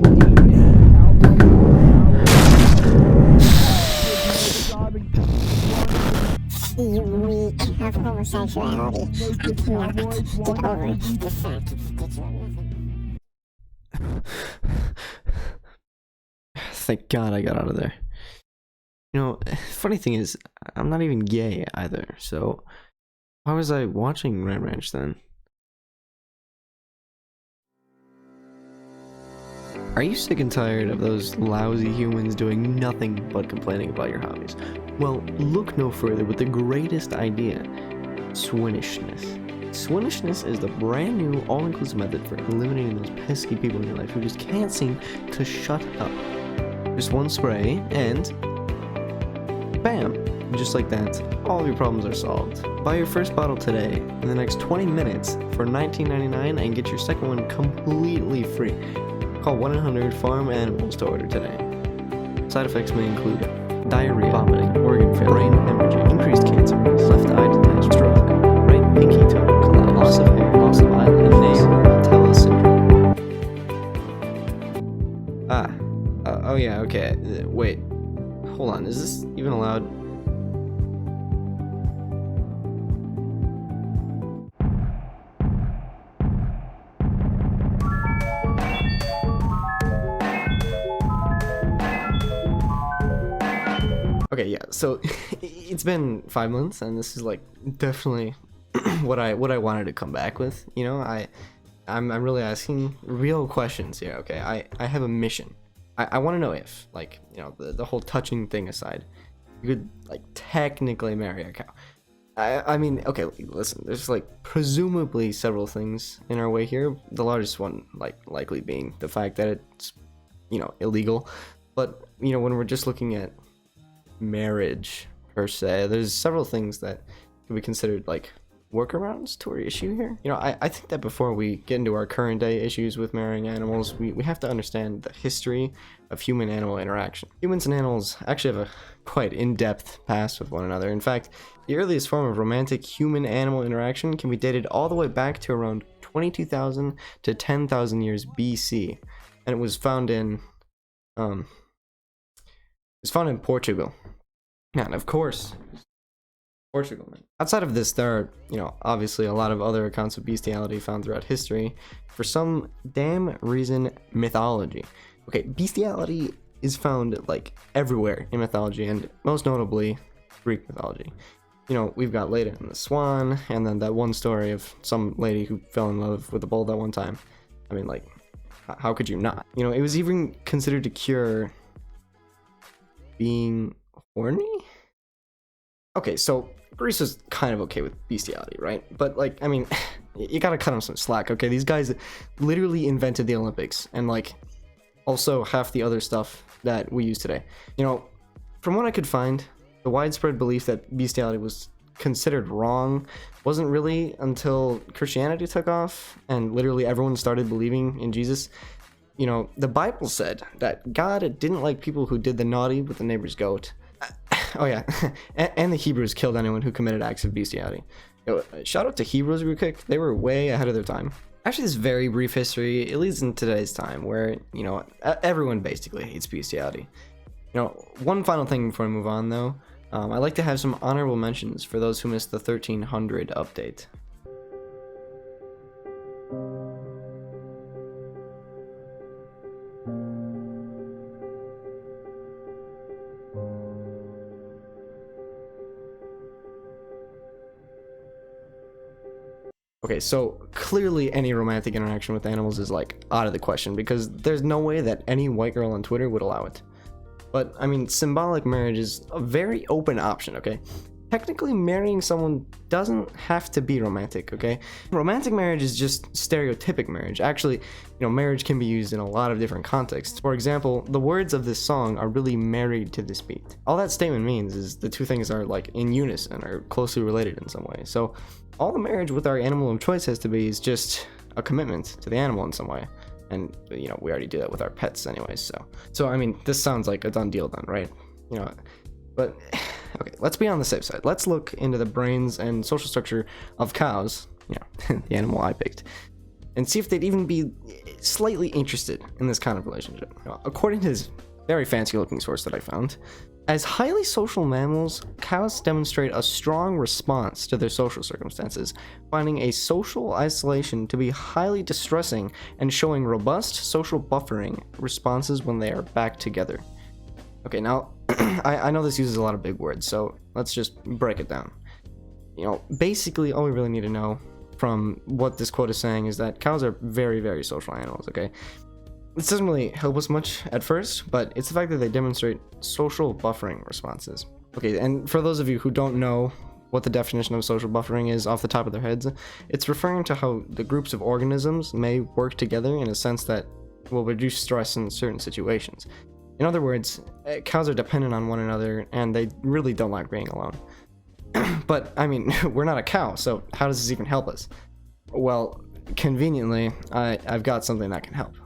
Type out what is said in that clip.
You have homosexuality. I cannot get over the fact that you are nothing. Thank God I got out of there. You know, funny thing is, I'm not even gay either, so why was I watching Ram Ranch then? Are you sick and tired of those lousy humans doing nothing but complaining about your hobbies? Well, look no further with the greatest idea, Swinnishness. Swinnishness is the brand new all-inclusive method for eliminating those pesky people in your life who just can't seem to shut up. Just one spray and bam! Just like that, all of your problems are solved. Buy your first bottle today in the next 20 minutes for $19.99 and get your second one completely free. Call 1-800-FARM-ANIMALS to order today. Side effects may include diarrhea, vomiting, organ failure, brain hemorrhaging, increased cancer risk, left eye detached, stroke, right pinky toe collapse, loss of hair, loss of eyelid, name, patella syndrome. Oh yeah, okay. Wait, hold on. Is this even allowed? Okay, yeah, so it's been 5 months and this is like definitely what I wanted to come back with, you know. I'm really asking real questions here, okay? I have a mission. I want to know if, like, you know, the whole touching thing aside, you could like technically marry a cow. I mean, okay, listen, there's like presumably several things in our way here. The largest one likely being the fact that it's, you know, illegal. But, you know, when we're just looking at marriage per se, there's several things that can be considered like workarounds to our issue here. You know, I think that before we get into our current day issues with marrying animals, we have to understand the history of human-animal interaction. Humans and animals actually have a quite in-depth past with one another. In fact, the earliest form of romantic human-animal interaction can be dated all the way back to around 22,000 to 10,000 years BC, and it was found in Portugal. And of course, Portugal, man. Outside of this, there are, you know, obviously a lot of other accounts of bestiality found throughout history. For some damn reason, mythology. Okay, bestiality is found like everywhere in mythology, and most notably Greek mythology. You know, we've got Leda and the Swan, and then that one story of some lady who fell in love with a bull that one time. I mean, like, how could you not? You know, it was even considered to cure being horny? Okay, so Greece was kind of okay with bestiality, right? But, like, I mean, you gotta cut them some slack, okay? These guys literally invented the Olympics, and, like, also half the other stuff that we use today. You know, from what I could find, the widespread belief that bestiality was considered wrong wasn't really until Christianity took off, and literally everyone started believing in Jesus. You know, the Bible said that God didn't like people who did the naughty with the neighbor's goat. Oh yeah, and the Hebrews killed anyone who committed acts of bestiality. You know, shout out to Hebrews real quick. They were way ahead of their time. Actually, this very brief history, it leads in today's time where, you know, everyone basically hates bestiality. You know, one final thing before I move on though, I'd like to have some honorable mentions for those who missed the 1300 update. Okay, so clearly any romantic interaction with animals is like out of the question because there's no way that any white girl on Twitter would allow it. But I mean, symbolic marriage is a very open option, okay? Technically, marrying someone doesn't have to be romantic, okay? Romantic marriage is just stereotypic marriage. Actually, you know, marriage can be used in a lot of different contexts. For example, the words of this song are really married to this beat. All that statement means is the two things are like in unison or closely related in some way. So all the marriage with our animal of choice has to be is just a commitment to the animal in some way. And, you know, we already do that with our pets anyways, so I mean, this sounds like a done deal then, right? You know, but okay, let's be on the safe side. Let's look into the brains and social structure of cows, you know, the animal I picked, and see if they'd even be slightly interested in this kind of relationship. According to this very fancy looking source that I found, as highly social mammals, cows demonstrate a strong response to their social circumstances, finding a social isolation to be highly distressing and showing robust social buffering responses when they are back together. Okay, now, I know this uses a lot of big words, so let's just break it down. Basically, all we really need to know from what this quote is saying is that cows are very, very social animals, okay? This doesn't really help us much at first, but it's the fact that they demonstrate social buffering responses. Okay, and for those of you who don't know what the definition of social buffering is off the top of their heads, it's referring to how the groups of organisms may work together in a sense that will reduce stress in certain situations. In other words, cows are dependent on one another, and they really don't like being alone. But, I mean, we're not a cow, so how does this even help us? Well, conveniently, I've got something that can help.